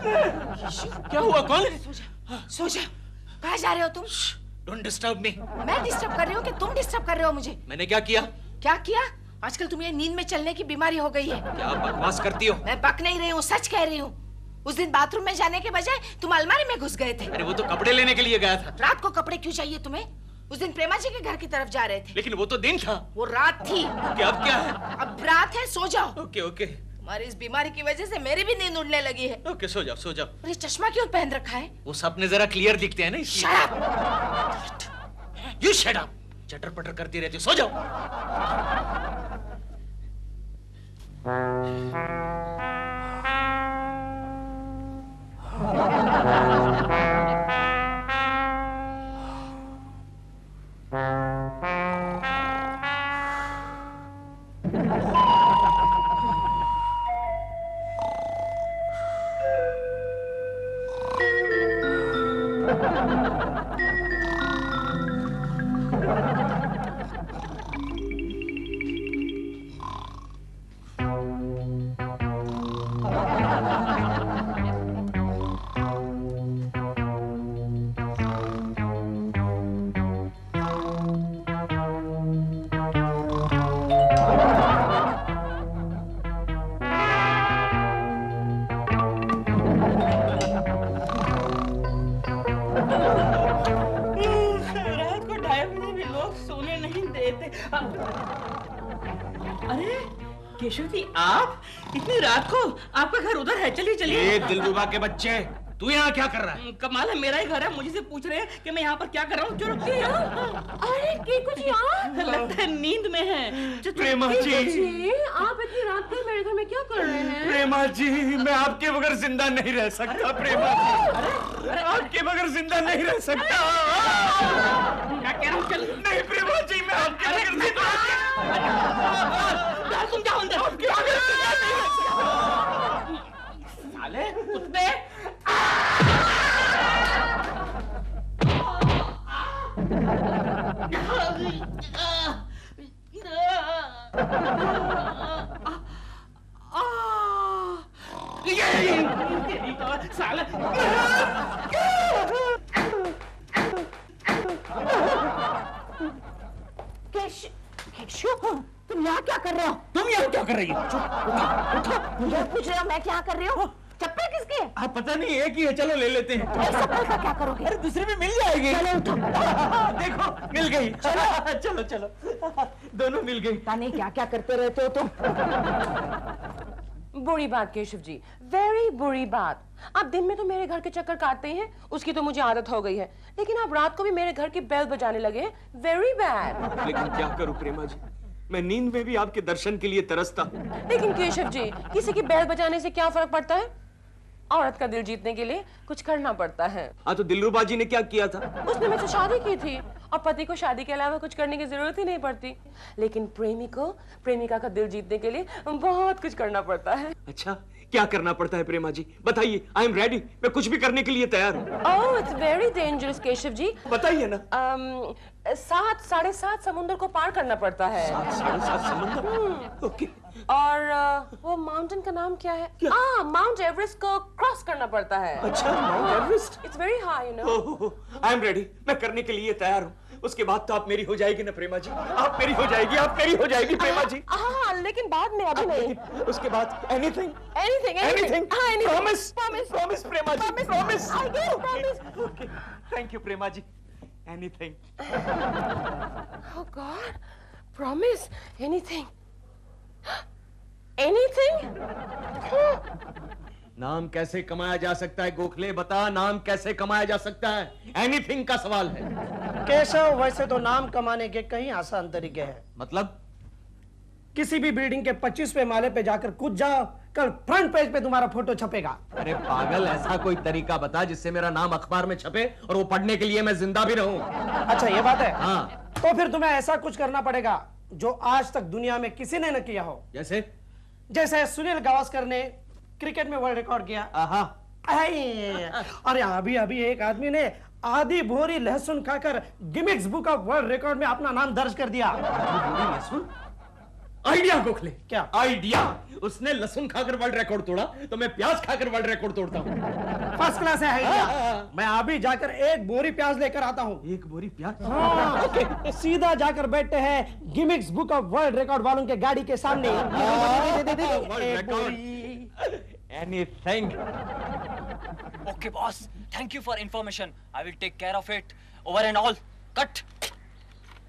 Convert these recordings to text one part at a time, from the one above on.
क्या हुआ? कौन? सो जा। कहाँ जा रहे हो तुम? Don't disturb me. मैं डिस्टर्ब कर रही हूँ कि तुम डिस्टर्ब कर रहे हो मुझे? मैंने क्या किया? क्या किया? आजकल तुम्हें नींद में चलने की बीमारी हो गई है। क्या बकवास करती हो? मैं बक नहीं रही हूँ, सच कह रही हूँ। उस दिन बाथरूम में जाने के बजाय तुम अलमारी में घुस गए थे। अरे वो तो कपड़े लेने के लिए गया था। रात को कपड़े क्यों चाहिए तुम्हें? उस दिन प्रेमा जी के घर की तरफ जा रहे थे। लेकिन वो तो दिन था। वो रात थी। क्या अब क्या है? अब रात है, सो जाओ। Okay okay. तुम्हारी इस बीमारी की वजह से मेरी भी नींद उड़ने लगी है। ओके सो जाओ सो जाओ। और ये चश्मा क्यों पहन रखा है? वो सपने जरा क्लियर दिखते हैं ना इसलिए। Shut up! You shut up! चटर पटर करती रहती हो, सो जाओ। अरे केशव जी, आप इतनी रात को? आपका घर उधर है, चलिए चलिए। ये दिलरुबा के बच्चे, तू यहाँ क्या कर रहा है? कमाल है, मेरा ही घर है, मुझे से पूछ रहे हैं कि मैं यहाँ पर क्या कर रहा हूँ। चलो। अरे केकू जी, आप लगता है नींद में है। प्रेमा जी, आप इतनी रात को मेरे घर में क्या कर रहे हैं? प्रेमा जी, मैं आपके बगैर जिंदा नहीं रह सकता। प्रेमा जी, आपके बगैर जिंदा नहीं रह सकता। क्या कह रहा हूँ? चल। नहीं प्रेमा जी, मैं आपके बगैर जिंदा तुम जाओ अंदर। आपके बगैर जिंदा नहीं रह सकता। साले कुत्ते। साले केशव, तुम यहाँ क्या कर रहे हो? तुम यहाँ क्या कर रही हो? मुझे पूछ रहे हो मैं क्या कर रही हूँ? चप्पल किसकी है? आप पता नहीं, एक ही है, चलो ले लेते हैं। चप्पल का क्या करोगे? अरे दूसरी भी मिल जाएगी। चलो उठो। देखो मिल गई। चलो चलो दोनों मिल गई। पता नहीं क्या क्या करते रहते हो तुम। बुरी बात केशव जी, वेरी बुरी बात। आप दिन में तो मेरे घर के चक्कर काटते हैं, उसकी तो मुझे आदत हो गई है, लेकिन आप रात को भी मेरे घर की बेल बजाने लगे हैं। Very bad. लेकिन क्या करूं प्रेमा जी, मैं नींद में भी आपके दर्शन के लिए तरसता। लेकिन केशव जी, किसी की बेल बजाने से क्या फर्क पड़ता है? औरत का दिल जीतने के लिए कुछ करना पड़ता है। हाँ तो दिलरुबा जी ने क्या किया था? उसने मुझसे शादी की थी और पति को शादी के अलावा कुछ करने की जरूरत ही नहीं पड़ती, लेकिन प्रेमी को प्रेमिका का दिल जीतने के लिए बहुत कुछ करना पड़ता है। अच्छा, क्या करना पड़ता है प्रेमा जी? बताइए, आई एम रेडी, मैं कुछ भी करने के लिए तैयार हूँ। ओह, it's very dangerous Keshav ji. बताइए ना। 7 साढ़े 7 समुद्र को पार करना पड़ता है। 7 साढ़े 7 समुद्र? ओके। और वो माउंटेन का नाम क्या है? माउंट एवरेस्ट को क्रॉस करना पड़ता है। अच्छा, mount Everest? It's very high, you know. I am ready, मैं करने के लिए तैयार हूँ। उसके बाद तो आप मेरी हो जाएगी ना प्रेमा जी? आप मेरी हो जाएगी, आप मेरी हो जाएगी प्रेमा जी। हाँ, लेकिन बाद में, अभी नहीं। उसके बाद anything anything anything promise promise promise Prema ji, promise. I guess promise. Okay, thank you Prema ji. Anything. Oh god, promise anything. Anything? नाम कैसे कमाया जा सकता है गोखले? बता, नाम कैसे कमाया जा सकता है? एनीथिंग का सवाल है। केशव, वैसे तो नाम कमाने के कई आसान तरीके हैं। मतलब? किसी भी बिल्डिंग के 25वें माले पे जाकर कूद जाओ, कल फ्रंट पेज पे तुम्हारा फोटो छपेगा। अरे पागल, ऐसा कोई तरीका बता जिससे मेरा नाम अखबार में छपे और वो पढ़ने के लिए मैं जिंदा भी रहूं। अच्छा, ये बात है। हाँ। तो फिर तुम्हें ऐसा कुछ करना पड़ेगा जो आज तक दुनिया में किसी ने न किया हो। जैसे सुनील गावस्कर ने क्रिकेट में वर्ल्ड रिकॉर्ड किया। अरे अभी अभी एक आदमी ने आधी बोरी लहसुन खाकर Guinness book of world record में अपना नाम दर्ज कर दिया। आइडिया गोखले। क्या? आइडिया? उसने लहसुन खाकर वर्ल्ड रिकॉर्ड तोड़ा, तो मैं प्याज खाकर वर्ल्ड रिकॉर्ड तोड़ता हूँ। फर्स्ट क्लास है आइडिया। मैं अभी जाकर 1 बोरी प्याज लेकर आता हूँ। 1 बोरी प्याज? ओके, सीधा जाकर बैठते हैं gimmicks book of world record वालों के गाड़ी के सामने। World record. Anything. Okay, boss. Thank you for information. I will take care of it. Over and all. Cut.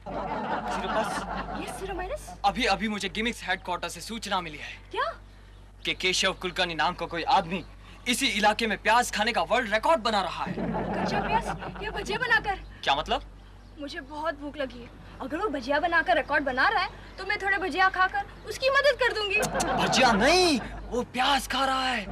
Yes सिरोमाइनस। अभी मुझे गिमिक्स हेडक्वार्टर से सूचना मिली है क्या? कि केशव कुलकर्णी नाम का कोई आदमी इसी इलाके में प्याज खाने का वर्ल्ड रिकॉर्ड बना रहा है। कच्चा प्याज या भजिया बनाकर? क्या मतलब? मुझे बहुत भूख लगी है। अगर वो भजिया बनाकर रिकॉर्ड बना रहा है तो मैं थोड़े भजिया खाकर उसकी मदद कर दूंगी। भजिया नहीं, वो प्याज खा रहा है।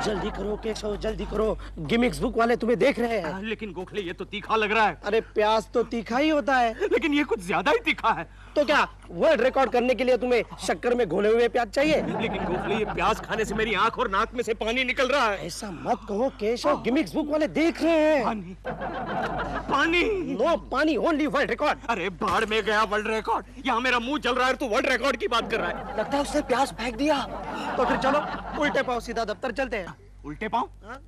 जल्दी करो केशव, जल्दी करो, गिमिक्स बुक वाले तुम्हें देख रहे हैं। लेकिन गोखले ये तो तीखा लग रहा है। अरे प्याज तो तीखा ही होता है। लेकिन ये कुछ ज्यादा ही तीखा है। तो क्या वर्ल्ड रिकॉर्ड करने के लिए तुम्हें शक्कर में घोले हुए प्याज चाहिए? लेकिन गोखले ये प्याज खाने से मेरी आंख और नाक में से पानी निकल रहा है। ऐसा मत कहो केशव, गिमिक्स बुक वाले देख रहे हैं। पानी? पानी? नो पानी, ओनली वर्ल्ड रिकॉर्ड। अरे बाढ़ में गया वर्ल्ड रिकॉर्ड। यहाँ मेरा मुंह चल रहा है, तू वर्ल्ड रिकॉर्ड की बात कर रहा है। लगता है उसने प्याज फेंक दिया। तो फिर चलो उल्टे पाँव सीधा दफ्तर चलते हैं। उल्टे पाँव? हाँ?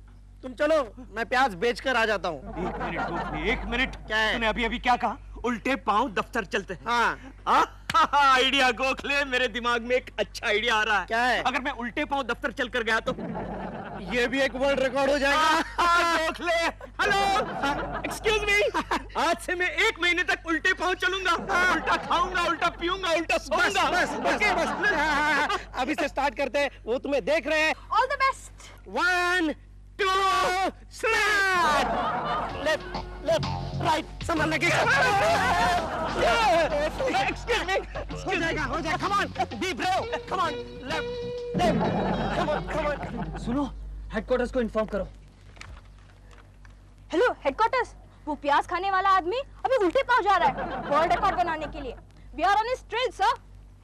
तुम चलो, मैं प्याज बेचकर आ जाता हूँ। 1 मिनट गोखले, 1 मिनट। क्या है? तूने अभी क्या कहा? उल्टे पाँव दफ्तर चलते हैं। हाँ। आइडिया गोखले, मेरे दिमाग में एक अच्छा आइडिया आ रहा है। क्या है? अगर मैं उल्टे पाँव दफ्तर चल कर गया तो ये भी एक वर्ल्ड रिकॉर्ड हो जाएगा। Gokhale, hello, excuse me. आज से मैं 1 महीने तक उल्टे पाँव चलूंगा। उल्टा खाऊंगा, उल्टा पीऊंगा, उल्टा बस सोऊंगा। बस बस बस। हाँ, अभी से स्टार्ट करते हैं, वो तुम्हें देख रहे हैं। All the best. 1 2 start. Left left right, समझ लगे। Excuse me. हो जाएगा, come on, be brave, come on, left left, come on. सुनो, हेडक्वार्टर्स को इन्फॉर्म करो। हेलो हेडक्वार्टर्स, वो प्याज खाने वाला आदमी अभी उल्टे पाँव जा रहा है वर्ल्ड रिकॉर्ड बनाने के लिए। We are on his trail sir.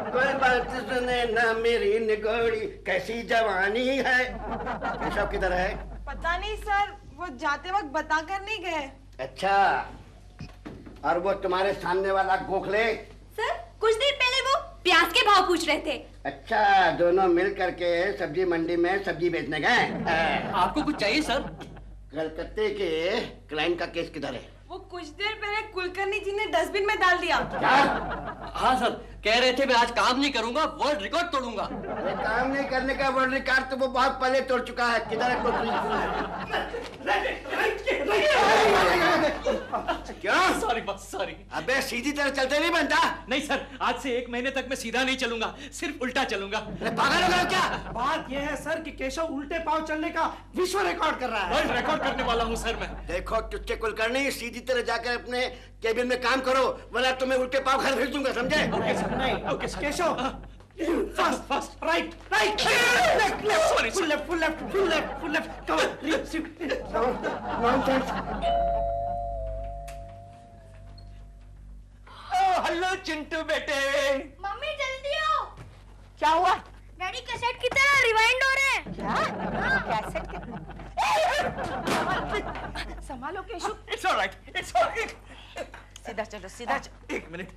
कोई बात सुने ना मेरी निगोड़ी, कैसी जवानी है। केशव किधर है? पता नहीं सर, वो जाते वक्त बताकर नहीं गए। अच्छा, और वो तुम्हारे सामने वाला गोखले? सर कुछ देर पहले वो प्याज के भाव पूछ रहे थे। अच्छा, दोनों मिल करके सब्जी मंडी में सब्जी बेचने गए। आपको कुछ चाहिए सर? कलकत्ते के क्लाइंट का केस किधर है? वो कुछ देर पहले कुलकर्णी जी ने डस्टबिन में डाल दिया। क्या? हाँ सर, कह रहे थे मैं आज काम नहीं करूंगा, वर्ल्ड रिकॉर्ड तोड़ूंगा। अरे काम नहीं करने का वर्ल्ड रिकॉर्ड तो वो बहुत पहले तोड़ चुका है। किधर है क्या? सॉरी बस, सॉरी। अबे सीधी तरह चलते नहीं बनता। नहीं सर, आज से 1 महीने तक मैं सीधा नहीं चलूंगा, सिर्फ उल्टा चलूंगा। अरे पागल हो गए हो क्या? बात यह है सर कि केशव उल्टे पाँव चलने का विश्व रिकॉर्ड कर रहा है। वर्ल्ड रिकॉर्ड करने वाला हूँ सर मैं। देखो तुझसे कुलकर्णी, सीधी तरह जाकर अपने केबिन में काम करो, वरना तुम्हें उल्टे पाँव घर भेज दूंगा, समझे? Okay sir. नहीं, okay sir. Keshav, fast fast, right right, left left, Sorry, full left, full left, full left, full left, come on, nonsense. Hello Chintu बेटे। मम्मी जल्दी आओ। क्या हुआ? डैडी कैसेट की तरह रिवाइंड हो रहे हैं। क्या? कैसेट के? संभालो Keshav. It's alright, it's alright. सीधा चलो, सीधा चलो। 1 मिनट।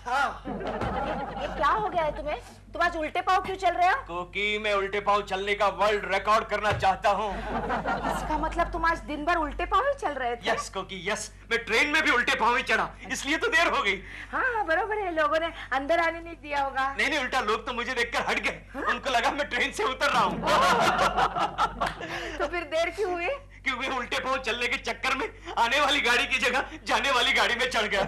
ये क्या हो गया है तुम्हें? तुम आज उल्टे पाँव क्यों चल रहे हो? क्योंकि मैं उल्टे पाँव चलने का वर्ल्ड रिकॉर्ड करना चाहता हूँ। इसका मतलब तुम आज दिन भर उल्टे पाँव ही चल रहे थे? यस, क्योंकि यस, मैं ट्रेन में भी उल्टे पाँव ही चढ़ा, इसलिए तो देर हो गई। हाँ बरोबर है, लोगों ने अंदर आने नहीं दिया होगा। नहीं नहीं, उल्टा लोग तो मुझे देखकर हट गए। उनको लगा मैं ट्रेन से उतर रहा हूँ। तो फिर देर क्यों हुई? क्योंकि उल्टे पाँव चलने के चक्कर में आने वाली गाड़ी की जगह जाने वाली गाड़ी में चढ़ गया।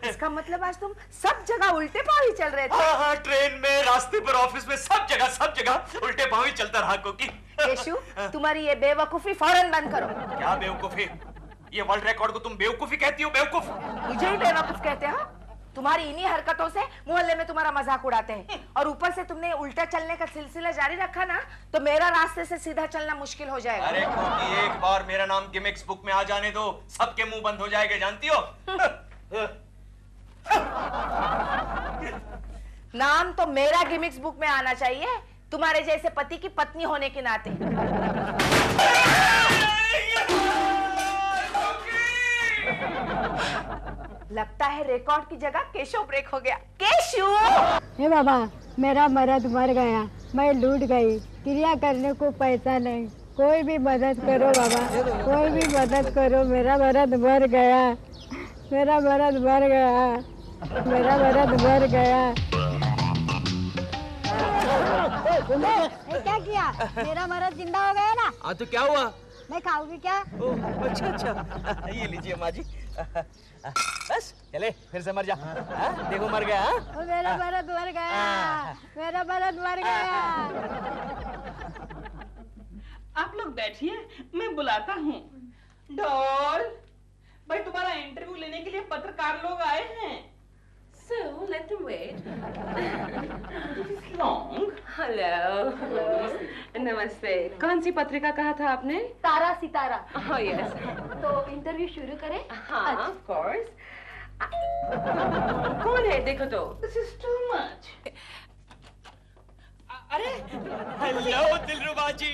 इसका मतलब आज तुम सब जगह उल्टे पाँव ही चल रहे थे? हाँ हाँ, ट्रेन में, रास्ते पर, ऑफिस में, सब जगह उल्टे पाँव ही चलता रहा। क्योंकि केशु, तुम्हारी ये बेवकूफी फौरन बंद करो। क्या बेवकूफी? ये वर्ल्ड रिकॉर्ड को तुम बेवकूफी कहती हो? बेवकूफ? मुझे ही बेवकूफ कहते हो? तुम्हारी इन्हीं हरकतों से मोहल्ले में तुम्हारा मजाक उड़ाते हैं, और ऊपर से तुमने उल्टा चलने का सिलसिला जारी रखा ना, तो मेरा रास्ते से सीधा चलना मुश्किल हो जाएगा। अरे क्योंकि एक बार मेरा नाम गिमिक्स बुक में आ जाने दो, सबके मुंह बंद हो जाएंगे, जानती हो? नाम तो मेरा गिमिक्स बुक में आना चाहिए, तुम्हारे जैसे पति की पत्नी होने के नाते। लगता है रिकॉर्ड की जगह केशव ब्रेक हो गया। केशव! हे बाबा, मेरा मर्द मर गया, मैं लूट गई, क्रिया करने को पैसा नहीं, कोई भी मदद करो बाबा, कोई भी मदद करो, मेरा मर्द मर गया, मेरा मर्द मर गया, मेरा मर्द मर गया। क्या किया? मेरा मर्द जिंदा हो गया ना? हाँ तो क्या हुआ? मैं खाऊंगी क्या? अच्छा अच्छा, ये लीजिए माँ जी। बस चले, फिर से मर जा। देखो मर गया। मेरा मर्द मर गया, मेरा मर्द मर गया। आप लोग बैठिए, मैं बुलाता हूँ। डॉल, भाई तुम्हारा इंटरव्यू लेने के लिए पत्रकार लोग आए हैं। So let them wait. Long. Hello. नमस्ते। कौन सी पत्रिका कहा था आपने? तारा सितारा। Oh yes. तो इंटरव्यू शुरू करें? हाँ, of course. कौन है देखो तो? This is too much. अरे हेलो दिलरुबा जी।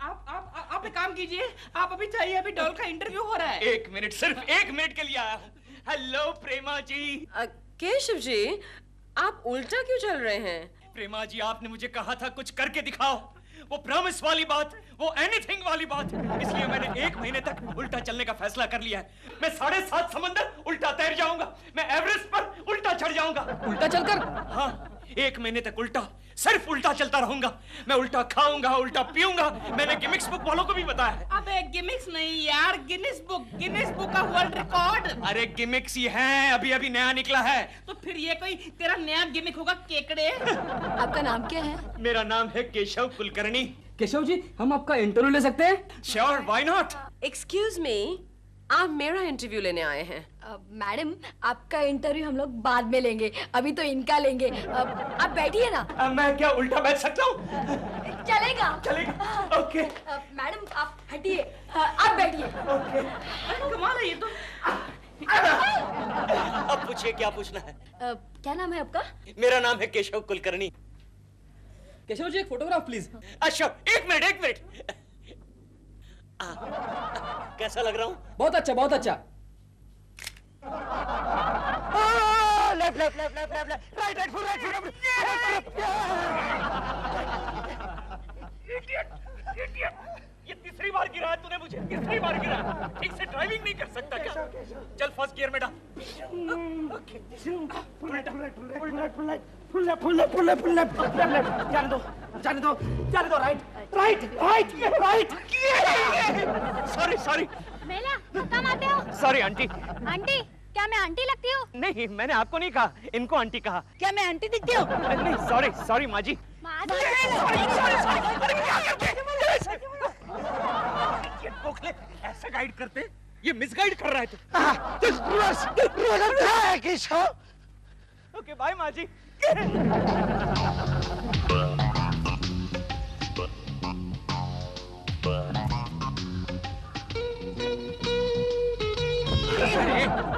आप एक काम कीजिए, आप अभी चाहिए, अभी डॉल का इंटरव्यू हो रहा है। एक मिनट, सिर्फ एक मिनट के लिए आया हूँ। हेलो प्रेमा जी। केशव जी, आप उल्टा क्यों चल रहे हैं? प्रेमा जी, आपने मुझे कहा था कुछ करके दिखाओ, वो प्रॉमिस वाली बात, वो एनीथिंग वाली बात, इसलिए मैंने 1 महीने तक उल्टा चलने का फैसला कर लिया है। मैं 7.5 समंदर उल्टा तैर जाऊंगा, मैं एवरेस्ट पर उल्टा चढ़ जाऊंगा। उल्टा चलकर? हाँ, 1 महीने तक उल्टा, सिर्फ उल्टा चलता रहूंगा। मैं उल्टा खाऊंगा, उल्टा पीऊंगा। मैंने गिमिक्स बुक वालों को भी बताया है। अबे गिमिक्स नहीं यार, गिनीज बुक का वर्ल्ड रिकॉर्ड। अरे गिमिक्स ही है, अभी अभी नया निकला है। तो फिर ये कोई तेरा नया गिमिक होगा केकड़े? आपका नाम क्या है? मेरा नाम है केशव कुलकर्णी। केशव जी, हम आपका इंटरव्यू ले सकते हैं? Sure, why not. Excuse me, आप मेरा इंटरव्यू लेने आए हैं? मैडम, आपका इंटरव्यू हम लोग बाद में लेंगे, अभी तो इनका लेंगे। आप बैठिए ना। मैं क्या उल्टा बैठ सकता हूँ? चलेगा? चलेगा, ओके। मैडम आप हटिए, आप बैठिए। ओके। कमाल है ये तो। अब पूछिए क्या पूछना है। क्या नाम है आपका? मेरा नाम है केशव कुलकर्णी। केशव जी, एक फोटोग्राफ प्लीज। अच्छा, एक मिनट। कैसा लग रहा हूँ? बहुत अच्छा, बहुत अच्छा। Left, right, full right. Idiot, ये तीसरी बार गिरा है तूने मुझे, तीसरी बार गिरा। ठीक से ड्राइविंग नहीं कर सकता क्या? चल फर्स्ट गियर में डाल। जाने दो, राइट। सॉरी। मेला, धक्का मारते हो? Sorry aunty. आंटी, क्या मैं आंटी लगती हूँ? नहीं, मैंने आपको नहीं कहा, इनको आंटी कहा। क्या मैं आंटी दिखती हूँ? नहीं, सॉरी माँ जी। ऐसा गाइड करते, ये मिसगाइड कर रहा है तू। ओके, बाय माँ जी।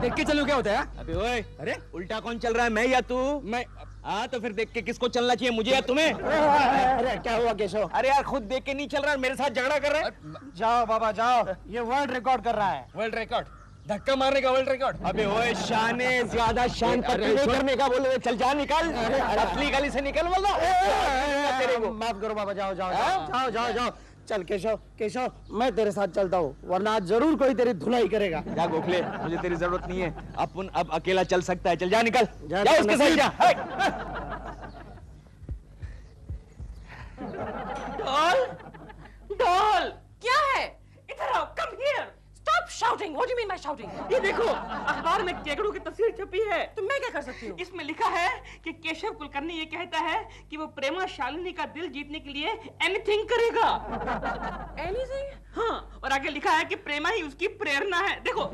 देख के चलो क्या होता है? अबे ओए, अरे उल्टा कौन चल रहा है, मैं या तू? मैं। हाँ तो फिर देख के किसको चलना चाहिए, मुझे या तुम्हें? अरे क्या हुआ केशव? अरे यार, खुद देख के नहीं चल रहा, मेरे साथ झगड़ा कर रहा है। जाओ बाबा जाओ, ये वर्ल्ड रिकॉर्ड कर रहा है। World record? धक्का मारने का वर्ल्ड रिकॉर्ड? अबे ओए, शाने ज्यादा शान पत्ती नहीं करने का बोले, चल जा निकल, असली गली से निकल बोला। तेरे को माफ करो बाबा, जाओ। चल केशव, मैं तेरे साथ चलता हूँ, वरना आज जरूर कोई तेरी धुलाई करेगा। जा गोखले, मुझे तेरी जरूरत नहीं है, अपन अब अकेला चल सकता है। चल जा निकल, जा उसके साथ जा। डॉल, क्या है? इधर आओ, come here. Stop shouting! What do you mean by shouting? ये देखो, अखबार में केकड़ों की तस्वीर छपी है। तो मैं क्या कर सकती हूँ? इसमें लिखा है कि केशव कुलकर्णी ये कहता है कि वो प्रेमा शालिनी का दिल जीतने के लिए एनीथिंग करेगा। Anything? हाँ, और आगे लिखा है कि प्रेमा ही उसकी प्रेरणा है। देखो।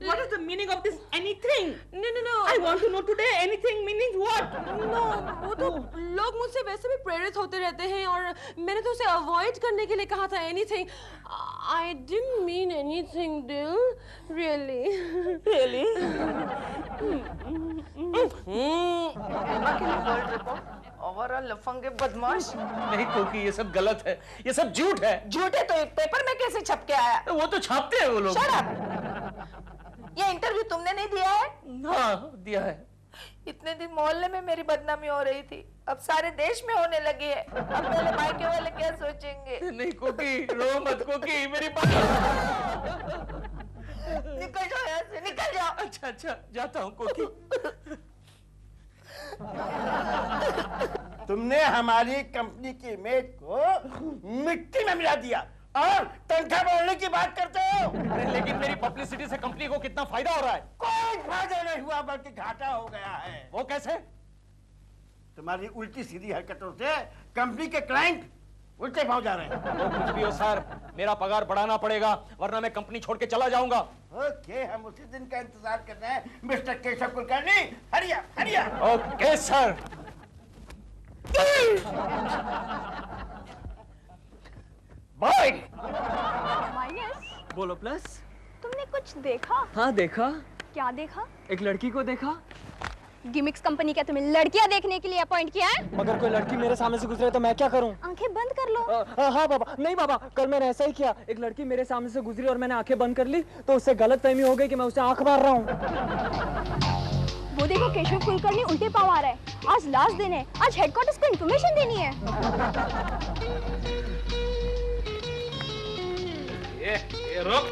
What is the meaning of this anything? No. I want to know today anything meaning what? No, वो तो लोग मुझसे वैसे भी प्रेरित होते रहते हैं और मैंने तो उसे अवॉइड करने के लिए कहा था anything. I didn't mean anything, दिल. Really? और लफंगे बदमाश। नहीं क्योंकि ये सब गलत है, ये सब झूठ है। झूठे तो एक पेपर में कैसे छप के आया? वो तो छापते हैं वो लोग। Shut up! ये इंटरव्यू तुमने नहीं दिया है? हाँ दिया है। इतने दिन मोहल्ले में मेरी बदनामी हो रही थी, अब सारे देश में होने लगी है। अब मेरे मायके वाले क्या सोचेंगे? नहीं कोकी, रो मत कोकी, मेरी बात। निकल जाओ यहाँ से, निकल जाओ। अच्छा अच्छा जाता हूँ कोकी। तुमने हमारी कंपनी की इमेज को मिट्टी में मिला दिया और तनख्वाह बढ़ाने की बात करते हो। अरे लेकिन मेरी पब्लिसिटी से कंपनी को कितना फायदा हो रहा है? कोई फायदा नहीं हुआ बल्कि घाटा हो गया है। वो कैसे? तुम्हारी उल्टी सीधी हरकतों से कंपनी के क्लाइंट उल्टे पांव जा रहे हैं। वो कुछ भी हो सर, मेरा पगार बढ़ाना पड़ेगा वरना मैं कंपनी छोड़ के चला जाऊंगा। ओके, हम उसी दिन का इंतजार कर रहे हैं मिस्टर केशव कुलकर्णी। हरिया हरिया। Okay sir. बाय। माइनस, बोलो प्लस। तुमने कुछ देखा? हाँ देखा, क्या देखा? एक लड़की को देखा। गिमिक्स कंपनी क्या तुम्हें लड़कियां देखने के लिए अपॉइंट किया है? मगर कोई लड़की मेरे सामने से गुजरे तो मैं क्या करूं? आंखें बंद कर लो। हाँ बाबा, नहीं बाबा, कल मैंने ऐसा ही किया। एक लड़की मेरे सामने से गुजरी और मैंने आंखें बंद कर ली तो उससे गलतफहमी हो गई कि मैं उसे आंख मार रहा हूँ। वो देखो केशव कुलकर्णी उल्टे पाँव आ रहा है। आज लास्ट दिन है, आज हेडक्वार्टर्स को इन्फॉर्मेशन देनी है। ये रुक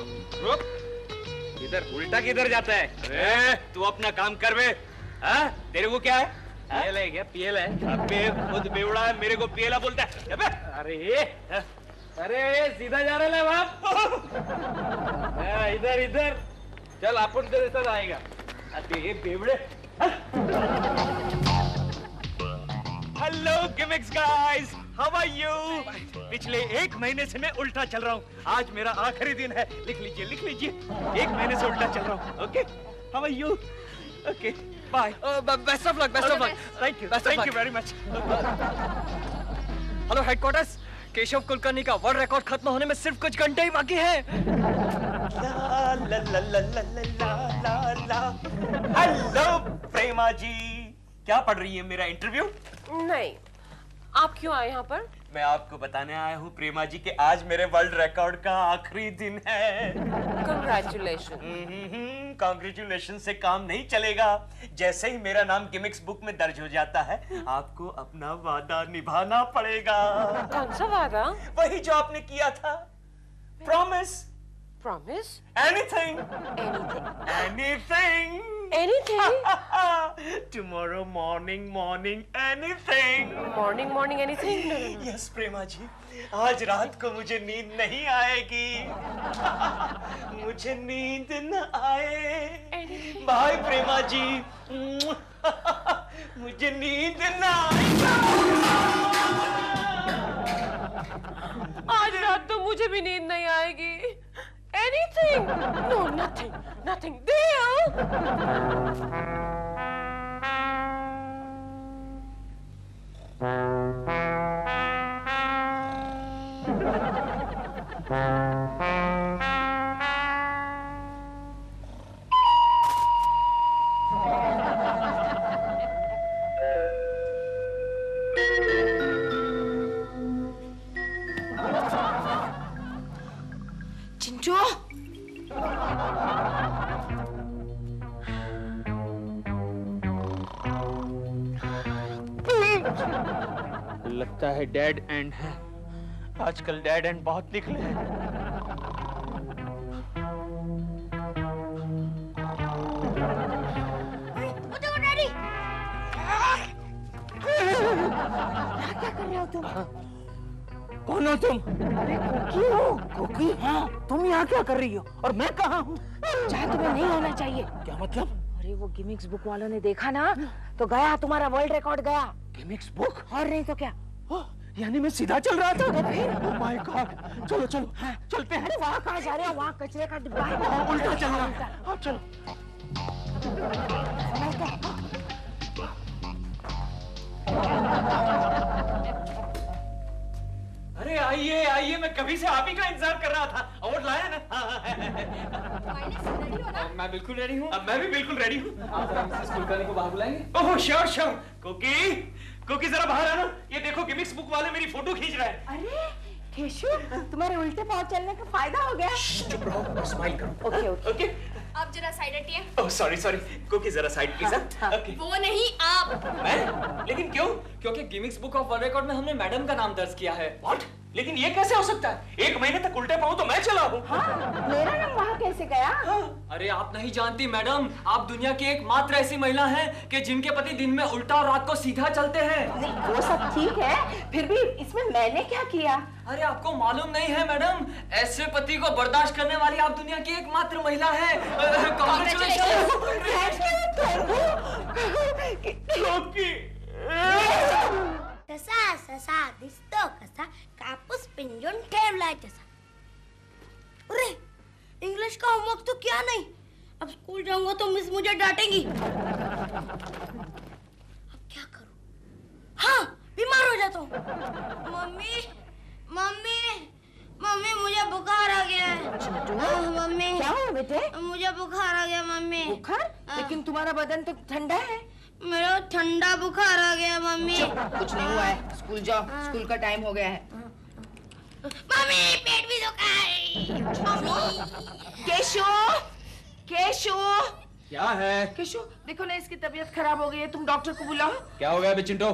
रुक, इधर उल्टा किधर जाता है? तू अपना काम कर बे। हाँ तेरे को क्या है? पीएल है क्या? पीएल है? अबे खुद बेवड़ा है, मेरे को पीएला बोलता है। अबे अरे सीधा जा रहा है बाप। इधर इधर चल, अपन तेरे साथ आएगा। अबे बेवड़े। Hello gimmicks guys, how are you? पिछले 1 महीने से मैं उल्टा चल रहा हूँ, आज मेरा आखिरी दिन है। लिख लीजिए लिख लीजिए, 1 महीने से उल्टा चल रहा हूँ। Okay, how are you? Okay bye. Best of luck, best of luck. Thank you very much. Hello headquarters, Keshav Kulkarni का वर्ल्ड रिकॉर्ड खत्म होने में सिर्फ कुछ घंटे ही बाकी है। ला ला ला ला ला ला ला ला। हेलो प्रेमा जी, क्या पढ़ रही है? मेरा इंटरव्यू? नहीं, आप क्यों आए यहाँ पर? मैं आपको बताने आया हूँ प्रेमा जी कि आज मेरे वर्ल्ड रिकॉर्ड का आखिरी दिन है। कंग्रेचुलेशन। कांग्रेचुलेशन से काम नहीं चलेगा। जैसे ही मेरा नाम गिमिक्स बुक में दर्ज हो जाता है, आपको अपना वादा निभाना पड़ेगा। कौन सा वादा? वही जो आपने किया था, promise. Promise? Anything anything anything. Tomorrow morning anything. Morning anything? Yes Prema ji, आज रात को मुझे नींद नहीं आएगी। मुझे नींद न आए। बाय प्रेमा जी। मुझे नींद न आएगा। आज रात तो मुझे भी नींद नहीं आएगी। Anything? No, nothing. Deal? Chintu, लगता है डेड एंड है। आजकल डेड एंड बहुत निकले हैं। क्या कर रहे हो तुम? कौन हो तुम? कोकी? हाँ, तुम यहाँ क्या कर रही हो और मैं कहाँ हूँ? जहाँ तुम्हें नहीं होना चाहिए। क्या मतलब? अरे वो गिमिक्स बुक वालों ने देखा ना, तो गया, तुम्हारा वर्ल्ड रिकॉर्ड गया। Gimmicks book? और नहीं तो क्या। यानी मैं सीधा चल रहा था? Oh my God. चलो चलो, हाँ, चलते हैं। अरे वहाँ कहाँ जा रहे हो? वहाँ कचरे का डिब्बा है। उल्टा चल रहा है। हाँ चलो। अरे आइए आइए, मैं कभी से आप ही का इंतजार कर रहा था। अवार्ड लाया ना? मैं बिल्कुल रेडी हूँ। अब मैं भी बिल्कुल रेडी हूँ। आप जरा मिसेस कुलकर्णी को बाहर बुलाएंगे? Oh sure sure. कोकी जरा बाहर आना। ये देखो गिमिक्स बुक वाले मेरी फोटो खींच रहे हैं। अरे केशव, तुम्हारे उल्टे पाँव चलने का फायदा हो गया। चुप रहो, स्माइल करो। Okay okay. ओके। आप जरा साइड हटिए। ओह सॉरी सॉरी, कुकी जरा साइड प्लीज। ओके। वो नहीं आप। मैं? लेकिन क्यों? क्योंकि Guinness book of world record में हमने मैडम का नाम दर्ज किया है। व्हाट? लेकिन ये कैसे हो सकता है? 1 महीने तक उल्टे पाऊं तो मैं चला हूं। मेरा नाम वहाँ कैसे गया? अरे आप नहीं जानती मैडम, आप दुनिया की एकमात्र ऐसी महिला हैं कि जिनके पति दिन में उल्टा और रात को सीधा चलते हैं। नहीं वो सब ठीक है, फिर भी इसमें मैंने क्या किया? अरे आपको मालूम नहीं है मैडम, ऐसे पति को बर्दाश्त करने वाली आप दुनिया की एकमात्र महिला हैं। तसा ससा दिसतो कसा कापूस पिंजून ठेवलाय तसा। अरे इंग्लिश का होमवर्क तो क्या नहीं, अब स्कूल जाऊंगा तो मिस मुझे डांटेंगी। अब क्या करूं? हाँ बीमार हो जाता हूँ। मम्मी मम्मी मम्मी मुझे बुखार आ गया है। मम्मी क्या हुआ बेटे? मुझे बुखार आ गया मम्मी। बुखार? लेकिन तुम्हारा बदन तो ठंडा है। मेरा ठंडा बुखार आ गया मम्मी। कुछ नहीं हुआ है, स्कूल जाओ, स्कूल का टाइम हो गया है। मम्मी पेट भी दुखा है। मम्मी केशु, केशु, क्या है? केशु देखो ना इसकी तबीयत खराब हो गई है, तुम डॉक्टर को बुलाओ। क्या हो गया बे चिंटो?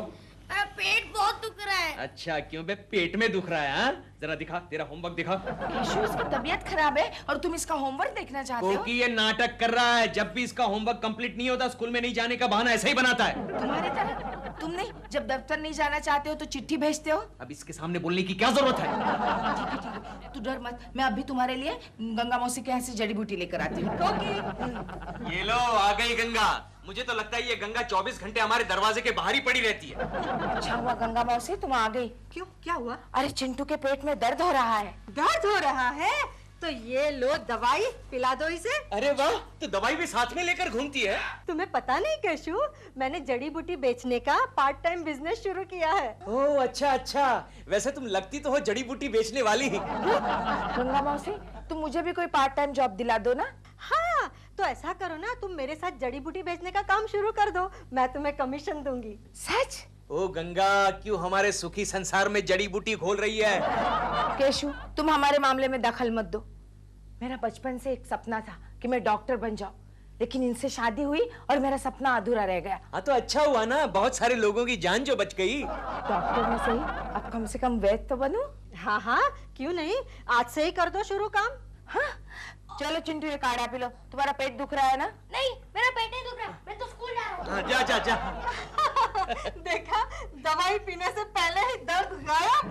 मेरा पेट बहुत दुख रहा है। अच्छा क्यों बे, पेट में दुख रहा है? हाँ? जरा दिखा, तेरा होमवर्क दिखा। केशु इसकी तबीयत खराब है और तुम इसका होमवर्क देखना चाहते हो? क्योंकि ये नाटक कर रहा है, जब भी इसका होमवर्क कंप्लीट नहीं होता स्कूल में नहीं जाने का बहाना ऐसा ही बनाता है। तुम्हारी तरह तुम नहीं, जब दफ्तर नहीं जाना चाहते हो तो चिट्ठी भेजते हो। अब इसके सामने बोलने की क्या जरूरत है? ठीक है, तू डर मत, मैं अभी तुम्हारे लिए गंगा मौसी के यहाँ से जड़ी बूटी लेकर आती हूँ। ये लो आ गई गंगा। मुझे तो लगता है ये गंगा 24 घंटे हमारे दरवाजे के बाहर ही पड़ी रहती है। अच्छा हुआ गंगा मौसी तुम आ गई। क्यों, क्या हुआ? अरे चिंटू के पेट में दर्द हो रहा है। दर्द हो रहा है तो ये लो दवाई, पिला दो इसे। अरे वाह, तो दवाई भी साथ में लेकर घूमती है। तुम्हें पता नहीं केशु, मैंने जड़ी बूटी बेचने का पार्ट टाइम बिजनेस शुरू किया है। ओह अच्छा अच्छा, वैसे तुम लगती तो हो जड़ी बूटी बेचने वाली ही। गंगा मौसी तुम मुझे भी कोई पार्ट टाइम जॉब दिला दो ना। हाँ तो ऐसा करो ना, तुम मेरे साथ जड़ी बूटी बेचने का काम शुरू कर दो, मैं तुम्हें कमीशन दूंगी। सच? ओ गंगा, क्यों हमारे सुखी संसार में जड़ी बूटी खोल रही है? केशु तुम हमारे मामले में दखल मत दो। मेरा बचपन से एक सपना था कि मैं डॉक्टर बन जाऊं, लेकिन इनसे शादी हुई और मेरा सपना अधूरा रह गया। हाँ तो अच्छा हुआ ना, बहुत सारे लोगों की जान जो बच गई। डॉक्टर में सही, अब कम से कम वैद्य तो बनूं। हाँ हाँ क्यों नहीं, आज से ही कर दो शुरू काम। हाँ चलो चिंटू ये काढ़ा पी लो, तुम्हारा पेट दुख रहा है ना? नहीं मेरा पेट नहीं दुख रहा, मैं तो स्कूल जा रहा हूँ। हाँ, जा जा जा। देखा, दवाई पीने से पहले ही दर्द गायब।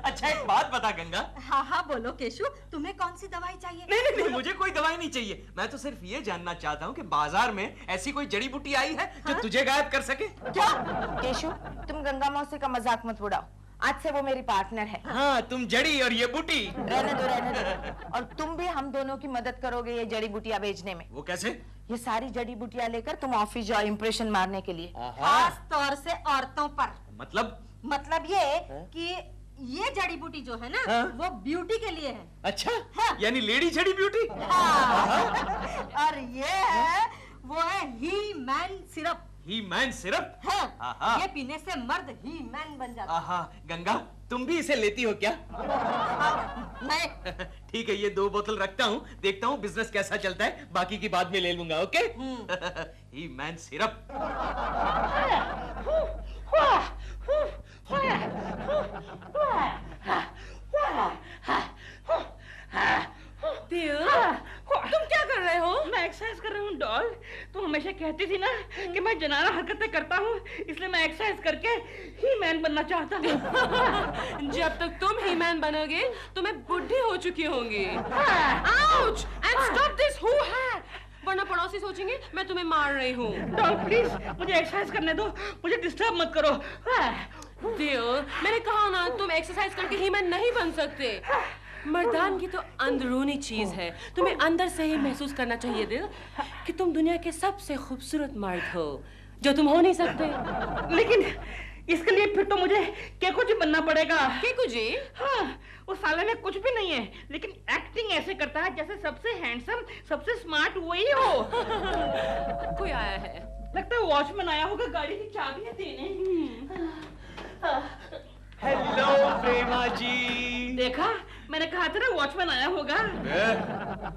अच्छा एक बात बता गंगा। हाँ हाँ बोलो केशु, तुम्हें कौन सी दवाई चाहिए? नहीं, मुझे कोई दवाई नहीं चाहिए। मैं तो सिर्फ ये जानना चाहता हूँ कि बाजार में ऐसी कोई जड़ी बूटी आई है जो तुझे गायब कर सके? क्या? केशु तुम गंगा मौसी का मजाक मत उड़ाओ, आज से वो मेरी पार्टनर है। हाँ तुम जड़ी और ये बूटी। रहने दो रहने दो, और तुम भी हम दोनों की मदद करोगे ये जड़ी बूटियां बेचने में। वो कैसे? ये सारी जड़ी बूटियां लेकर तुम ऑफिस जाओ इंप्रेशन मारने के लिए। खास तौर से औरतों पर। मतलब ये कि ये जड़ी बूटी जो है ना, हाँ? वो ब्यूटी के लिए है। अच्छा हाँ। यानी लेडी जड़ी ब्यूटी। हाँ। और ये है, वो है ही मैन सिरप। ही मैन सिरप? हाँ, ये पीने से मर्द ही मैन बन जाता है। आहा, गंगा तुम भी इसे लेती हो क्या? मैं ठीक है, ये 2 बोतल रखता हूँ, देखता हूँ बिजनेस कैसा चलता है, बाकी की बाद में ले लूंगा। ओके? ही मैन सिरप। तुम क्या कर रहे हो? मैं एक्सरसाइज कर रहा हूँ डॉल। तुम हमेशा कहती थी ना कि मैं जनाना हरकतें करता हूँ, इसलिए मैं एक्सरसाइज करके ही मैन बनना चाहता हूँ। जब तक तुम ही मैन बनोगे तो मैं बुढ़ी हो चुकी होंगी। Ouch! And stop this, who है? वरना पड़ोसी सोचेंगे मैं तुम्हें मार रही हूँ। डॉल प्लीज मुझे एक्सरसाइज करने दो, मुझे डिस्टर्ब मत करो। दिल, मैंने कहा ना तुम एक्सरसाइज करके ही मैन नहीं बन सकते। मर्दानगी तो अंदरूनी चीज है, तुम्हें अंदर से ही महसूस करना चाहिए दिल कि तुम दुनिया के सबसे खूबसूरत मर्द हो, जो तुम हो नहीं सकते। लेकिन इसके लिए फिर तो मुझे केकू जी बनना पड़ेगा। केकू जी? हाँ, उस साले में कुछ भी नहीं है, लेकिन एक्टिंग ऐसे करता है जैसे सबसे हैंडसम, सबसे स्मार्ट वही हो। कोई आया है, लगता है वॉचमैन आया होगा गाड़ी की चाबियां देने। हेलो प्रेमा जी। देखा, मैंने कहा था ना वॉचमैन आया होगा।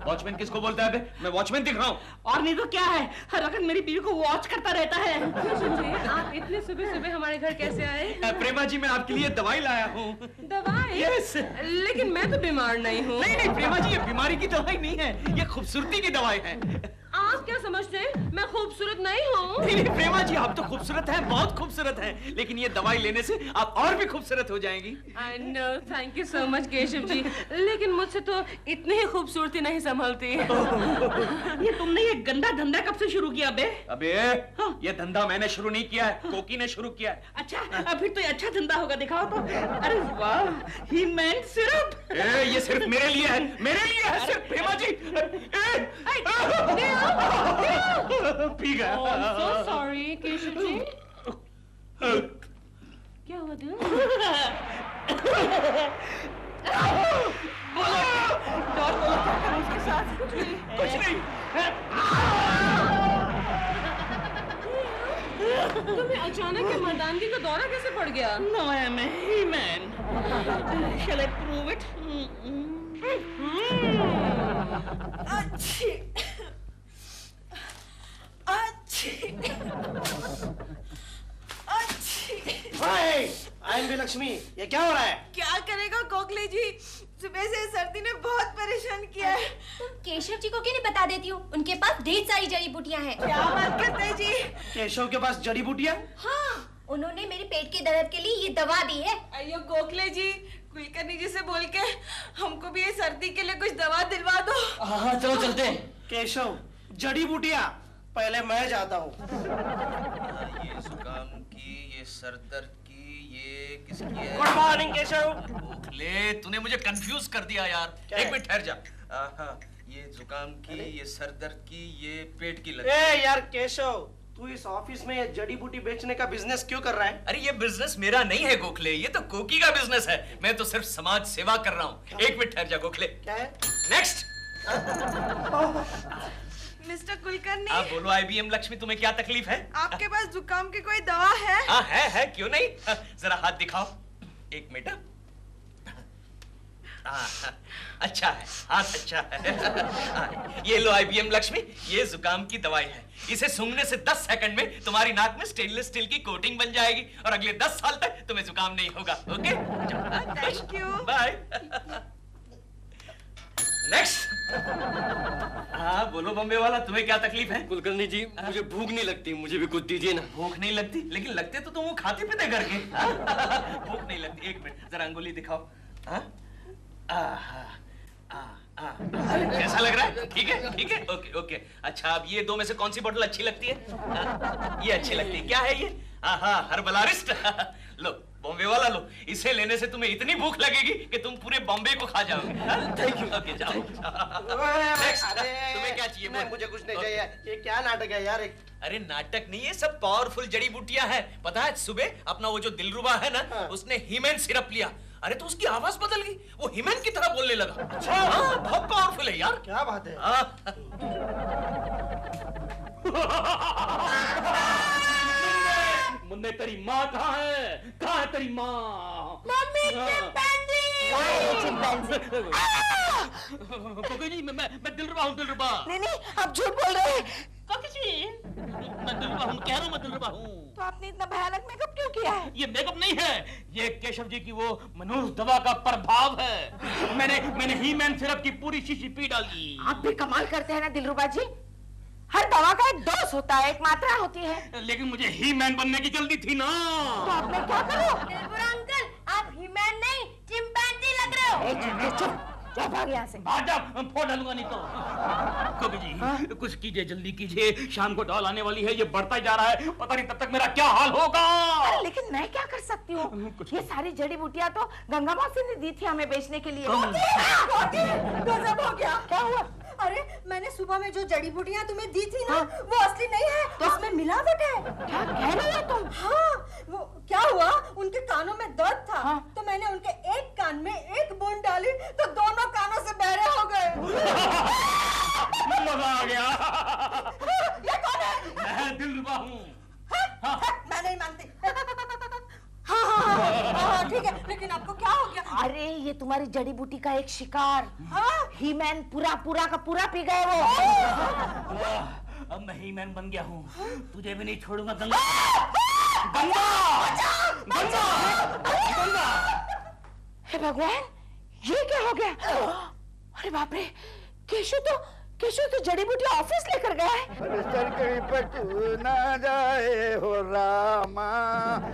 वॉचमैन किसको बोलता है बे? मैं वॉचमैन दिख रहा हूँ। और नहीं तो क्या है, हर वक्त मेरी बीवी को वॉच करता रहता है। आप इतने सुबह सुबह हमारे घर कैसे आए? प्रेमा जी, मैं आपके लिए दवाई लाया हूँ। दवाई? यस। लेकिन मैं तो बीमार नहीं हूँ। नहीं नहीं प्रेमा जी, ये बीमारी की दवाई नहीं है, ये खूबसूरती की दवाई है। आप क्या समझते हैं मैं खूबसूरत नहीं हूँ? नहीं नहीं प्रेमा जी, आप तो खूबसूरत हैं, बहुत खूबसूरत हैं, लेकिन ये दवाई लेने से आप और भी खूबसूरत हो जाएंगी। I know, thank you so much Keshav ji, लेकिन मुझसे तो इतनी ही खूबसूरती नहीं संभलती। ये तुमने ये गंदा धंधा कब से शुरू किया बे? अबे ये धंधा मैंने शुरू नहीं किया है, कोकी ने शुरू किया है। अच्छा, फिर तो ये अच्छा धंधा होगा, दिखाओ तो। अरे वाह, ही मैन सिर्फ। ये सिर्फ मेरे लिए है, मेरे लिए है सिर्फ प्रेमा जी। पी गया। Oh, I'm so sorry Keshav ji. क्या हुआ दिल? कुछ नहीं। तुम्हें अचानक ये मर्दानगी का दौरा कैसे पड़ गया? No, I am a he-man. Shall I prove it? अच्छी, अच्छी, अच्छी। आयन लक्ष्मी, ये क्या हो रहा है? क्या करेगा गोखले जी, सुबह से सर्दी ने बहुत परेशान किया है। तुम केशव जी को क्यों नहीं बता देती हो? उनके पास ढेर सारी जड़ी बूटियां हैं। क्या बात करते हैं जी? केशव के पास जड़ी बूटियां? हाँ, उन्होंने मेरे पेट के दर्द के लिए ये दवा दी है। अयो गोखले जी, कुलकर्णी जी से बोल के हमको भी ये सर्दी के लिए कुछ दवा दिलवा दो। हाँ चलो चलते हैं। केशव, जड़ी बूटियां पहले मैं जाता हूँ। ये जुकाम की, ये सर दर्द की, ये किसकी है? Good morning Keshav. ओखले, तूने मुझे कंफ्यूज कर दिया यार। एक मिनट ठहर जा। ये जुकाम की, ये सर दर्द की, ये पेट की लगी। ए यार केशव, तू इस ऑफिस में ये जड़ी बूटी बेचने का बिजनेस क्यों कर रहा है? अरे ये बिजनेस मेरा नहीं है गोखले, ये तो कोकी का बिजनेस है। मैं तो सिर्फ समाज सेवा कर रहा हूँ। एक मिनट ठहर जा गोखले। क्या है? नेक्स्ट। मिस्टर कुलकर्णी, आप बोलो IBM लक्ष्मी, तुम्हें क्या तकलीफ है? आपके पास जुकाम की कोई दवा है? हाँ है, क्यों नहीं? जरा हाथ दिखाओ। एक मिनट। अच्छा है, हाथ अच्छा है। ये लो IBM लक्ष्मी, ये जुकाम की दवाई है। इसे सूंघने से 10 सेकंड में तुम्हारी नाक में स्टेनलेस स्टील की कोटिंग बन जाएगी और अगले 10 साल तक तुम्हें जुकाम नहीं होगा। Okay? Thank you. Bye. Next. हाँ बोलो बॉम्बे वाला, तुम्हें क्या तकलीफ है? कुलकर्णी जी, मुझे भूख नहीं लगती, मुझे भी कुछ दीजिए ना। भूख नहीं लगती? लेकिन लगते तो तुम वो खाते पीते करके। भूख नहीं लगती? एक मिनट, जरा अंगुली दिखाओ। कैसा लग रहा है? ठीक है, ओके। अच्छा, अब ये दो में से कौन सी बोतल अच्छी लगती है? ये अच्छी लगती है। क्या है ये? हर्बलारिस्ट। लो बॉम्बे वाला लो, इसे लेने से तुम्हें इतनी भूख लगेगी कि तुम पूरे बॉम्बे को खा जाओगे। Thank you. ओके जाओ। तुम्हें क्या चाहिए? मुझे कुछ नहीं चाहिए। ये क्या नाटक है यार? अरे नाटक नहीं है, सब पावरफुल जड़ी बूटियां हैं। पता है सुबह अपना वो जो दिलरुबा है ना, उसने हीमैन सिरप लिया। अरे तो उसकी आवाज बदल गई, वो हीमैन की तरह बोलने लगा। अच्छा, हाँ, बहुत पावरफुल है यार। क्या बात है? मुन्ने, तेरी माँ कहाँ है? कहाँ है तेरी माँ? Mummy, chimpanzee. कोई नहीं, मैं दिलरुबा हूँ, दिलरुबा। नहीं, आप झूठ बोल रहे हैं। मैं दिलरुबा हूँ, कह रहा हूँ मैं दिलरुबा हूँ। तो आपने इतना भयानक मेकअप क्यों किया है? ये मेकअप नहीं है, ये केशव जी की वो मनोज दवा का प्रभाव है। मैंने हीमैन सिरप की पूरी शीशी पी डाली। आप भी कमाल करते हैं ना दिलरुबा जी। हर दवा का एक डोज होता है, एक मात्रा होती है। लेकिन मुझे हीमैन बनने की जल्दी थी ना। तो आप मैं क्या करूं? दिलबुरा अंकल, आप हीमैन नहीं चिंपैंजी लग रहे हो। क्या भाग यहाँ से? भाग जा, फोड़ डालूंगा नहीं तो। कभी जी, कुछ कीजिए, जल्दी कीजिए, शाम को डॉल आने वाली है, ये बढ़ता ही जा रहा है, पता नहीं तब तक मेरा क्या हाल होगा। लेकिन मैं क्या कर सकती हूँ? ये सारी जड़ी बूटियाँ तो गंगा मौसी ने दी थी हमें बेचने के लिए। गजब हो गया। क्या हुआ? अरे मैंने सुबह में जो जड़ी बूटियां तुम्हें दी थी ना, वो असली नहीं है, तो उसमें मिलावट है। क्या कह रही हो तुम? हाँ, वो क्या हुआ, उनके कानों में दर्द था। हाँ। तो मैंने उनके एक कान में एक बूंद डाली तो दोनों कानों से बहरे हो गए। मजा आ गया। ये कौन है? मैं दिलरुबा हूँ। मैं नहीं मानती। हाँ, ठीक है, लेकिन आपको क्या हो गया? अरे ये तुम्हारे तुम्हारी जड़ी बूटी का एक शिकार ही मैन पूरा पूरा का पूरा पी गए वो। अब मैं ही मैन बन गया हूँ, तुझे भी नहीं छोड़ूंगा गंगा। हे भगवान, ये क्या हो गया? अरे बाप रे, केशु तो जड़ी बूटी ऑफिस लेकर गया है। सर कहीं पर ना जाए हो रामा।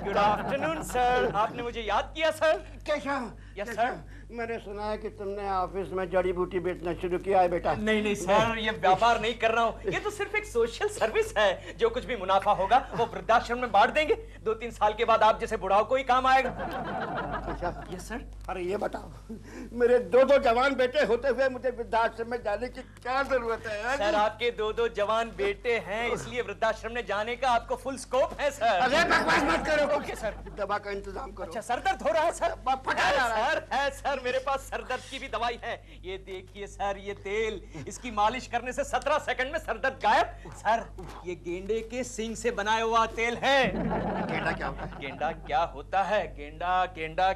गुड आफ्टरनून सर, आपने मुझे याद किया सर? कैसा? Yes sir. मैंने सुना है कि तुमने ऑफिस में जड़ी बूटी बेचना शुरू किया है बेटा। नहीं सर, ये व्यापार नहीं कर रहा हूँ, ये तो सिर्फ एक सोशल सर्विस है। जो कुछ भी मुनाफा होगा वो वृद्धाश्रम में बांट देंगे। 2-3 साल के बाद आप जैसे बुढ़ाओं को ही काम आएगा। अच्छा यस सर। अरे ये बताओ, मेरे 2 जवान बेटे होते हुए मुझे वृद्धाश्रम में जाने की क्या जरूरत है? सर आपके 2 जवान बेटे हैं, इसलिए वृद्धाश्रम में जाने का आपको फुल स्कोप है सर। अरे बकवास मत करो। Okay sir. दवा का इंतजाम करो। अच्छा, सर दर्द हो रहा है सर? फटा जा रहा है। सर है सर, मेरे पास सर दर्द की भी दवाई है। ये देखिए सर, ये तेल, इसकी मालिश करने से 17 सेकंड में सर दर्द गायब। सर ये गेंडे के सींग से बनाया हुआ तेल है। गेंडा क्या होता है? गेंडा क्या होता है? गेंडा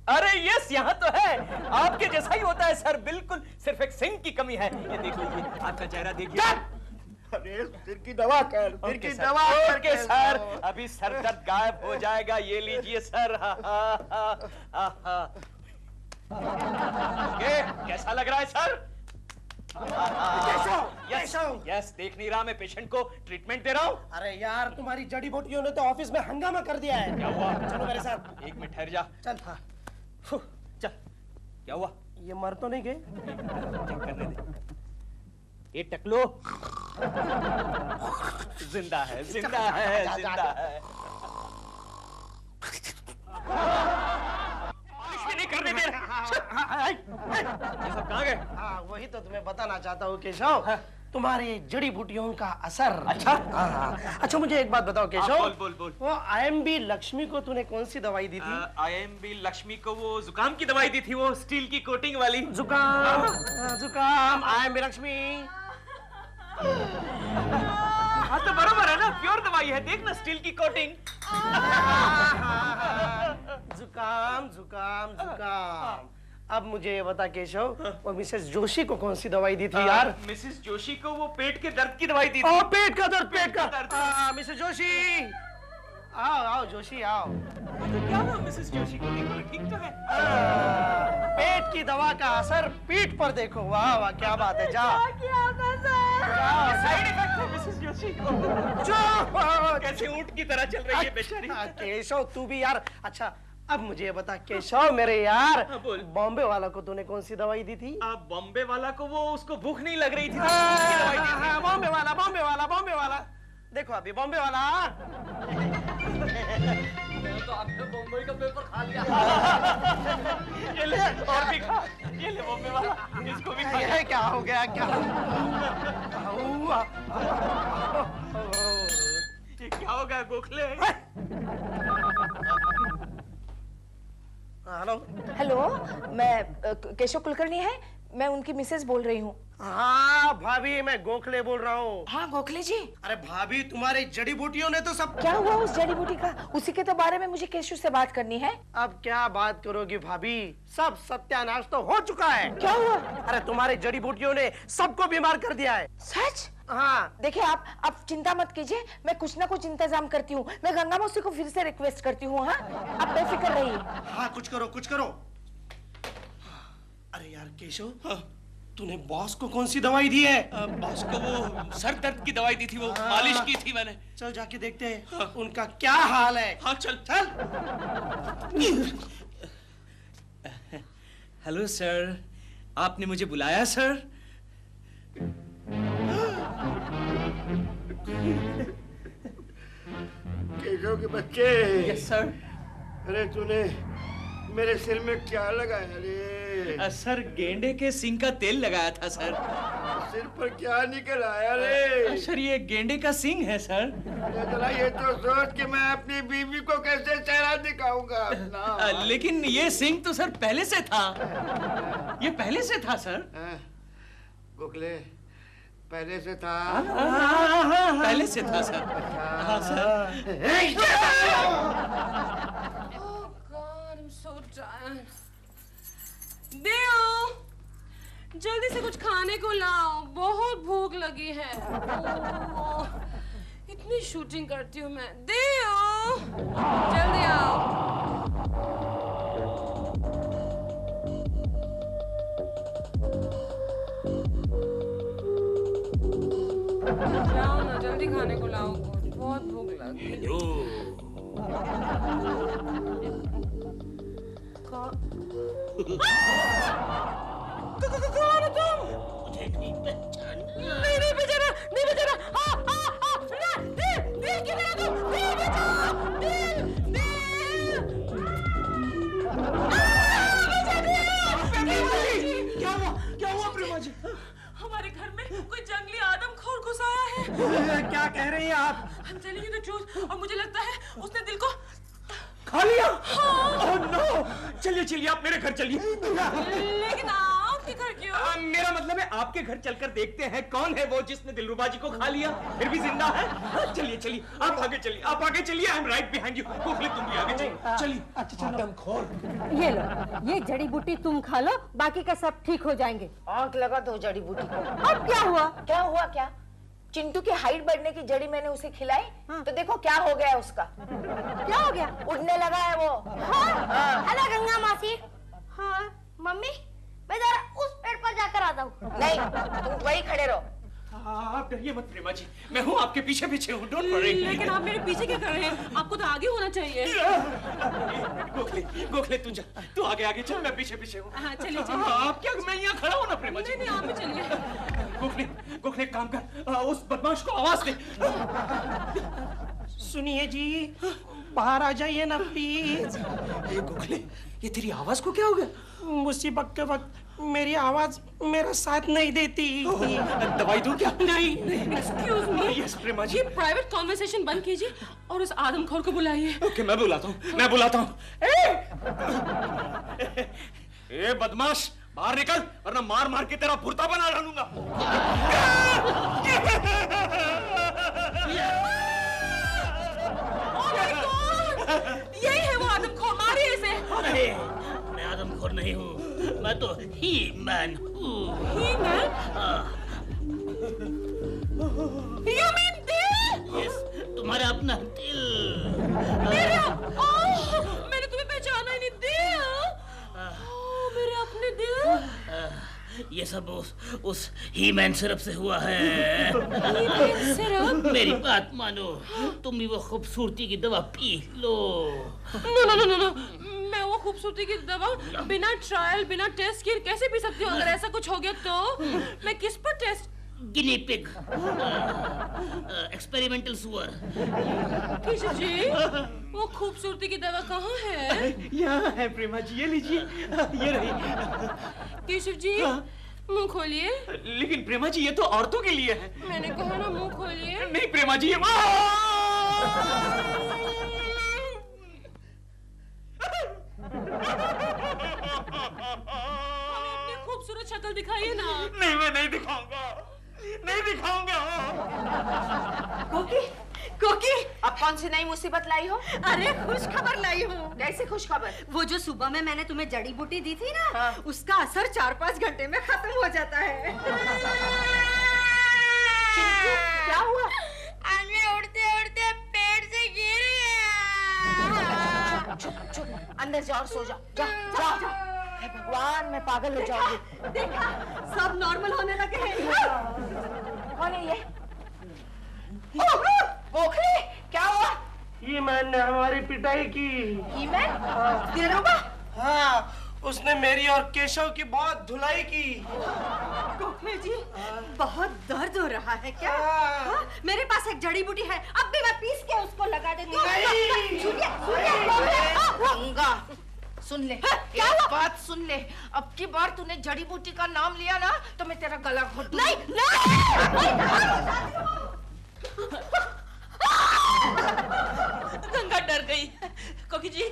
अरे यस, यहाँ तो है, आपके जैसा ही होता है सर, बिल्कुल। सिर्फ एक सिंग की कमी है। ये देख लीजिए, आपका चेहरा देखिए। अरे सिर की दवा कर, सिर की दवा करके सर, अभी सर दर्द गायब हो जाएगा। ये लीजिए सर। कैसा लग रहा है सर? यस, देख नहीं रहा मैं पेशेंट को ट्रीटमेंट दे रहा हूँ। अरे यार, तुम्हारी जड़ी बूटियों ने तो ऑफिस में हंगामा कर दिया है। क्या हुआ? चलो मेरे साथ। 1 मिनट ठहर जा। चल। हाँ। चल, क्या हुआ? ये मर तो नहीं गए? चेक करने दे। ये टकलो जिंदा है, जिंदा है, जिंदा है। नहीं करने दे रहा। ये सब कहाँ गए? हाँ, वही तो तुम्हें बताना चाहता हूँ केशव। तुम्हारी जड़ी बूटियों का असर। अच्छा। हाँ। अच्छा, मुझे एक बात बताओ केशव। बोल। वो IMB लक्ष्मी को तूने कौन सी दवाई दी थी? IMB लक्ष्मी को वो जुकाम की दवाई दी थी, वो स्टील की कोटिंग वाली। जुकाम IMB लक्ष्मी। हाँ तो बरोबर है ना, प्योर दवाई है, देख ना, स्टील की कोटिंग। जुकाम। अब मुझे ये बता केशव, वो मिसेस जोशी को कौन सी दवाई दी थी यार? मिसेस जोशी को वो पेट के दर्द की दवाई दी थी। ओ, पेट का दर्द। मिसेस जोशी, आओ जोशी आओ। तो क्या हुआ मिसेस जोशी को? ठीक तो है। पेट की दवा का असर पीठ पर देखो। वाह वाह, क्या बात है। जा। साइड इफेक्ट है मिसेस जोशी को। कैसे ऊंट की तरह चल रही है बेचारी। केशव तू भी यार। अच्छा, अब मुझे ये बता केशव मेरे यार, बॉम्बे वाला को तूने कौन सी दवाई दी थी? बॉम्बे वाला को वो, उसको भूख नहीं लग रही थी, बॉम्बे वाला। देखो अभी बॉम्बे वाला। तो आपने बॉम्बे का पेपर खा लिया। ये ले और भी खा। ये ले बॉम्बे वाला, इसको भी खा। ये क्या हो गया? क्या ये क्या हो गया गोखले? हेलो, मैं केशव कुलकर्णी है, मैं उनकी मिसेस बोल रही हूँ। हाँ भाभी, मैं गोखले बोल रहा हूँ। हाँ गोखले जी। अरे भाभी, तुम्हारी जड़ी बूटियों ने तो सब। क्या हुआ उस जड़ी बूटी का? उसी के तो बारे में मुझे केशव से बात करनी है। अब क्या बात करोगी भाभी, सब सत्यानाश तो हो चुका है। क्या हुआ? अरे तुम्हारी जड़ी बूटियों ने सबको बीमार कर दिया है। सच? हाँ। देखिए आप चिंता मत कीजिए, मैं कुछ ना कुछ इंतजाम करती हूँ। मैं गंगा मौसी को फिर से रिक्वेस्ट करती हूँ। हाँ, आप बेफिक्र रहिए। हाँ, कुछ करो। अरे यार केशव, तूने बॉस को कौन सी दवाई दी है? बॉस को वो सर दर्द की दवाई दी थी, वो मालिश की थी मैंने। चल जाके देखते हैं उनका क्या हाल है। हाँ चल। हेलो सर, आपने मुझे बुलाया सर? केशव के बच्चे। Yes sir. अरे तूने मेरे सिर में क्या लगाया रे? सर गेंडे के सींग का तेल लगाया था सर। सिर पर क्या निकल आया रे? सर ये गेंडे का सींग है सर। जरा ये तो सोच कि मैं अपनी बीवी को कैसे चेहरा दिखाऊंगा अपना। लेकिन ये सींग तो सर पहले से था, ये पहले से था सर। गोखले, पहले से था? हाँ, पहले से था सर। हाँ सर। देओ, जल्दी से कुछ खाने को लाओ, बहुत भूख लगी है। ओह, इतनी शूटिंग करती हूँ मैं। देओ, जल्दी आओ। जाओ ना, जल्दी खाने को लाओ, बहुत भूख लगी। कौन हो तुम? मुझे नहीं पहचाना। नहीं बेचारा, नहीं बेचारा। ना, दिल क्यों मेरा तुम? दिल बचाओ, दिल। क्या हुआ प्रेमा जी? हमारे घर में कोई जंगली आदमखोर घुस आया है। क्या कह रही हैं आप? हम चलेंगे तो ट्रूथ, और मुझे लगता है उसने दिल को खा लिया। ओह नो, चलिए चलिए आप मेरे घर चलिए। लेकिन आपके घर क्यों? मेरा मतलब है आपके घर चलकर देखते हैं कौन है वो जिसने दिलरुबा जी को खा लिया, फिर भी जिंदा है। चलिए चलिए आप आगे चलिए, आप आगे चलिए। I am right behind you. Gokhale तुम भी आगे चलिए। चलिए। अच्छा आदमखोर। ये लो, ये जड़ी बूटी तुम खा लो, बाकी का सब ठीक हो जाएंगे। आंख लगा दो जड़ी बूटी को। अब क्या हुआ? क्या हुआ क्या? चिंटू की हाइट बढ़ने की जड़ी मैंने उसे खिलाई, तो देखो क्या हो गया उसका। क्या हो गया? उड़ने लगा है वो। हेलो गंगा मासी। हाँ मम्मी, मैं जरा उस पेड़ पर जाकर आता हूँ। नहीं, तुम वही खड़े रहो। आप डरिए मत प्रेमा जी, मैं हूँ आपके पीछे पीछे हूँ। Don't worry. लेकिन आप मेरे पीछे क्या कर रहे हैं? आपको तो आगे होना चाहिए। गोखले गोखले तू जा, तू आगे आगे चल, मैं पीछे पीछे हूँ। हाँ चलिए चलिए। आप क्या, मैं यहाँ खड़ा हूँ ना प्रेमा जी। नहीं आप भी चलिए। गोखले गोखले काम कर, उस बदमाश को आवाज दे। सुनिए जी, बाहर आ जाइए ना प्लीज। गोखले, ये तेरी आवाज को क्या हो गया? मुसीबत के वक्त मेरी आवाज मेरा साथ नहीं देती। दवाई दूं क्या? नहीं। Excuse me. यस प्रेमा जी। ये प्राइवेट कॉन्वर्सेशन बंद कीजिए और उस आदमखोर को बुलाइए। ओके मैं बुलाता हूँ। ए बदमाश, बाहर निकल वरना मार मार के तेरा भुर्ता बना डालूंगा। यही है वो आदमखोर, मारिए इसे। अरे मैं आदमखोर नहीं हूँ, मैं तो ही मैन हूँ। ही मैन? You mean दिल? यस, तुम्हारा अपना दिल। मेरा? मैंने तुम्हें पहचाना ही नहीं। दिल? मेरे अपने दिल? ये सब उस ही मैन सिरप से हुआ है। ही सिरप? मेरी बात मानो, तुम भी वो खूबसूरती की दवा पी लो। नो, मैं वो खूबसूरती की दवा बिना ट्रायल बिना टेस्ट किए कैसे पी सकती हूँ? अगर ऐसा कुछ हो गया तो मैं किस पर टेस्ट? गिनी पिग, एक्सपेरिमेंटल सुअर। केशव जी, वो खूबसूरती की दवा कहाँ है? यहाँ है प्रेमा जी, ये लीजिए। ये रही। केशव जी, मुंह खोलिए। लेकिन प्रेमा जी ये तो औरतों के लिए है। मैंने कहा ना मुंह खोलिए। नहीं प्रेमा जी, ये अपनी खूबसूरत शक्ल दिखाइए ना। नहीं मैं नहीं दिखाऊंगा। कोकी, अब कौन सी नई मुसीबत लाई हो? अरे खुश खबर लाई हूँ। कैसी खुश खबर? वो जो सुबह में मैंने तुम्हें जड़ी बूटी दी थी ना, हाँ। उसका असर 4-5 घंटे में खत्म हो जाता है। चिंटू, क्या हुआ? आज मैं उड़ते उड़ते पेड़ से गिर गया। चुप, अंदर जाओ और सो जाओ। जाओ। हे भगवान, मैं पागल हो जाऊंगी। देखा, सब नॉर्मल होने लगे हैं। कौन है ये? गोखले, क्या हुआ? ही मैन ने हमारी पिटाई की। ही मैन? दिलरुबा? हाँ, उसने मेरी और केशव की बहुत धुलाई की। गोखले जी, बहुत दर्द हो रहा है क्या? हाँ? मेरे पास एक जड़ी बूटी है, अब भी मैं पीस के उसको लगा देती हूँ। गंगा, सुन ले, एक बात सुन ले। अब की बार तूने जड़ी बूटी का नाम लिया ना, तो मैं तेरा गला घोट दूंगी। गंगा डर गई। कोकी जी।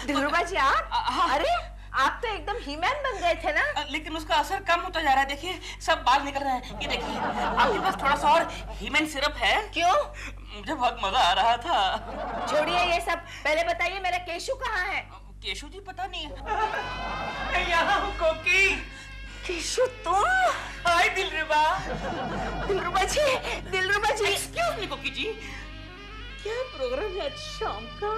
दिलरुबा जी आप? अरे आप तो एकदम हीमैन बन गए थे ना? लेकिन उसका असर कम होता जा रहा है। देखिए सब बाल निकल रहे हैं। ये देखिए, आपके पास थोड़ा सा और हीमैन सिरप है? क्यों? मुझे बहुत मजा आ रहा था। छोड़िए ये सब, पहले बताइए मेरा केशु कहाँ है? केशु जी पता नहीं है। मैं यहाँ हूँ कोकी। केशु तुम? हाय दिलरुबा। दिलरुबा जी, दिलरुबा जी। एक्सक्यूज मी कोकी जी, क्या प्रोग्राम है आज शाम का?